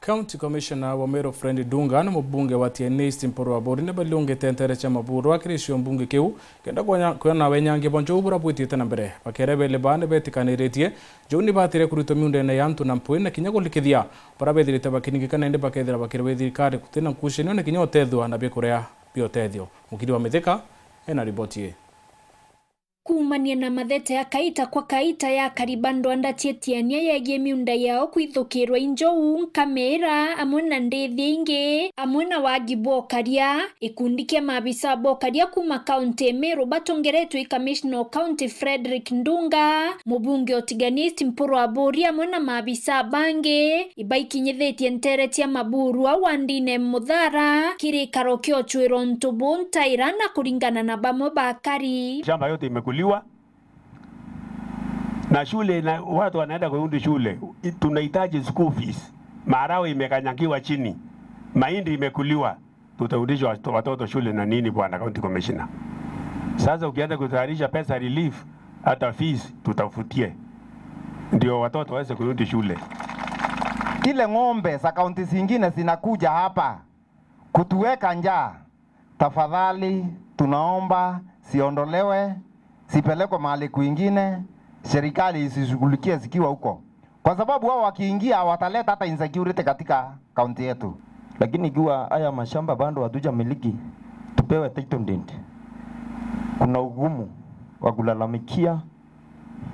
County Commissioner wa Meru Friend Dunga na mbunge wa TNS Mporo wa Bori ne balunge tentere cha MABUURUA kirisho mbunge kiu kenda kwa wenyange bonjo bura bwitite na mbere bakerebe lebane betikaniretie joni batire kurito miunde na yantu na mpwe na kinyago likithia para bethirite bakinigi kana ende bakethira bakirwethi kare kutena kusheni na kinyo tethwa na bikorea biotethio mukiri wa mitheka ena ripoti Kumania na mathete ya kaita kwa kaita ya karibando andatietiania yegie miunda yao kwithukirwa Njogu kamera amuna ndithi ingi amuna wagi bokaria ikundi kia maabisa bokaria kuma kaunti Meru batongeretwo i Commissioner County Frederick Ndunga mubunge otiganist Mporo wa Bori amuna maabisa bange ibaikinyithetie ntereti ya MABUURUA wandine Muthara kirikaro kio chwiro Ntubu Ntaira na kuringana na bamwe ba Akari. Shamba yote imekuliwa na shule na watu wanaenda kurudi shule. Tunahitaji school fees. Maharagwe imekanyagiwa chini, mahindi imekuliwa, tutarudisha watoto shule na nini bwana County Commissioner? Sasa ukianza kutayarisha pesa relief, hata fees tutafutie ndio watoto waweze kurudi shule. Ile ng'ombe za kaunti zingine zinakuja hapa kutuweka njaa. Tafadhali tunaomba siondolewe, sipelekwe mahali kwingine, serikali isishughulikie zikiwa huko. Kwa sababu wao wakiingia wataleta hata insecurity katika kaunti yetu. Lakini ikiwa haya mashamba bado hatuja miliki, tupewe title deed. Kuna ugumu wa kulalamikia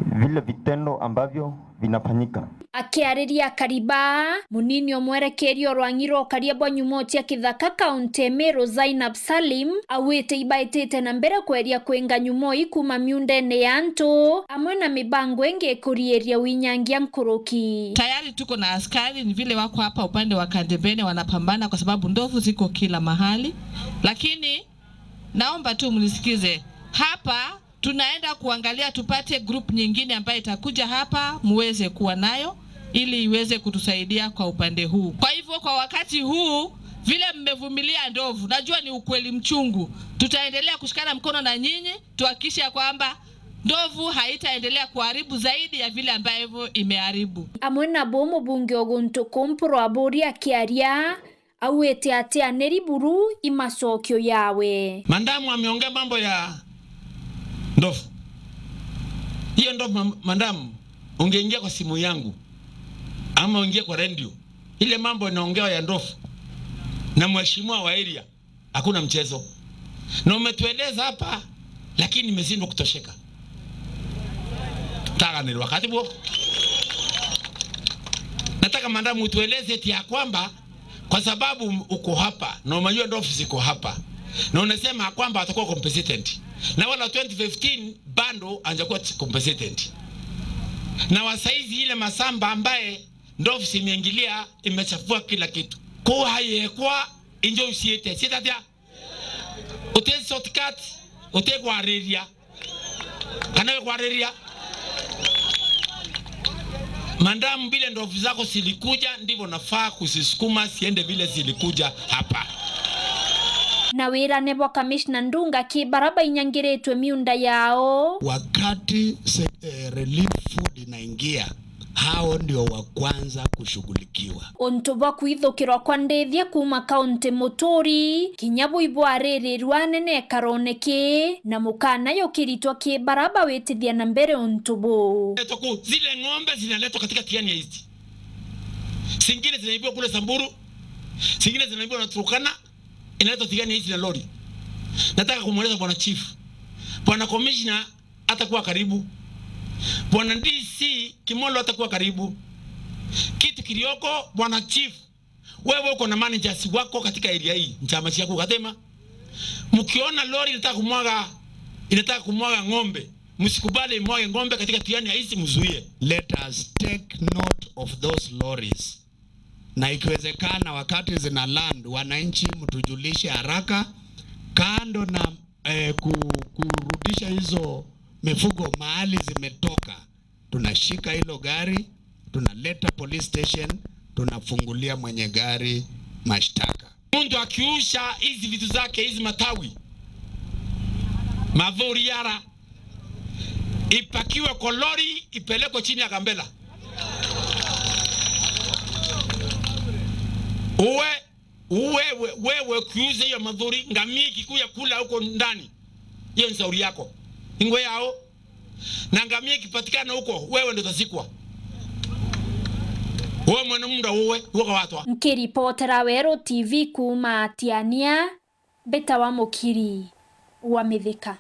vile vitendo ambavyo vinafanyika. Akiariria Kariba munini omwerekerio rwangiro karia bonyumoti ya kithaka kaunti Meru Zainab Salim awite ibaitite na mbere kweria kwenga nyumoi kuma miundene ya antu amwe na mibango enge kurieria winyangia nkuruki. Tayari tuko na askari ni vile wako hapa upande wa Kandebene wanapambana kwa sababu ndovu ziko kila mahali, lakini naomba tu mnisikize hapa. Tunaenda kuangalia tupate group nyingine ambayo itakuja hapa muweze kuwa nayo ili iweze kutusaidia kwa upande huu. Kwa hivyo kwa wakati huu vile mmevumilia ndovu, najua ni ukweli mchungu, tutaendelea kushikana mkono na nyinyi tuhakikishe kwamba ndovu haitaendelea kuharibu zaidi ya vile ambavyo imeharibu. Amwena bomo bunge oguntuku Mporo wa Bori akiaria awete atea neriburu imasokyo yawe. Mandamu ameongea mambo ya ndovu. Hiyo ndovu mandamu, ungeingia kwa simu yangu ama ungie kwa radio, ile mambo inaongewa ya ndovu na mheshimiwa wa area, hakuna mchezo. Na umetueleza hapa lakini nimeshindwa kutosheka. Taka ni wakati huo. Nataka mandamu utueleze eti ya kwamba kwa sababu uko hapa na unajua ndovu ziko hapa na unasema kwamba atakuwa compensated. Na wala 2015 bando anjakuwa compensated. Na wasaizi ile masamba ambaye ndovu simeingilia imechafua kila kitu. Kwa haye kwa injo usiete. Sitatia. Ute shortcut, ute kwa reria. Kana kwa reria. Mandamu vile ndovu zako silikuja ndivyo nafaa kusisukuma siende vile zilikuja hapa. Na wira nebo Commissioner Ndunga kibaraba inyangiretwe miunda yao. Wakati relief food inaingia, hao ndio wa kwanza kushughulikiwa. Ontoba kwithukirwa kwa ndethia kuma kaunti Mutori kinyabu ibwarere rwanene karoneke na mukana yokiritwa kibaraba wetithia na mbere ontobo. Zile ng'ombe zinaletwa katika Tiania East. Singine zinaibiwa kule Samburu, singine zinaibiwa na Turkana. Inaletwa Tiania East na lori. Nataka kumweleza bwana chief, bwana commissioner atakuwa karibu, bwana DC Kimolo atakuwa karibu. Kitu kilioko bwana chief, wewe uko na managers wako katika area hii, chama chako katema. Mkiona lori inataka kumwaga ng'ombe, msikubali mwage ng'ombe katika Tiania East, mzuie. Let us take note of those lorries. Na ikiwezekana wakati zina land, wananchi mtujulishe haraka. Kando na kurudisha hizo mifugo mahali zimetoka, tunashika hilo gari, tunaleta police station, tunafungulia mwenye gari mashtaka. Mtu akiusha hizi vitu zake, hizi matawi mavuriara, ipakiwe kwa lori ipelekwe chini ya Gambela. Wewe kuuza hiyo madhuri, ngamia ikikuja kula huko ndani, hiyo ni shauri yako. Ingwe yao. Na ngamia ikipatikana huko, wewe ndio utazikwa. Wewe mwanamunda wewe watwa. Nkiripotera Wero TV kuma Tiania, Beta wa Mukiri wa Mithika.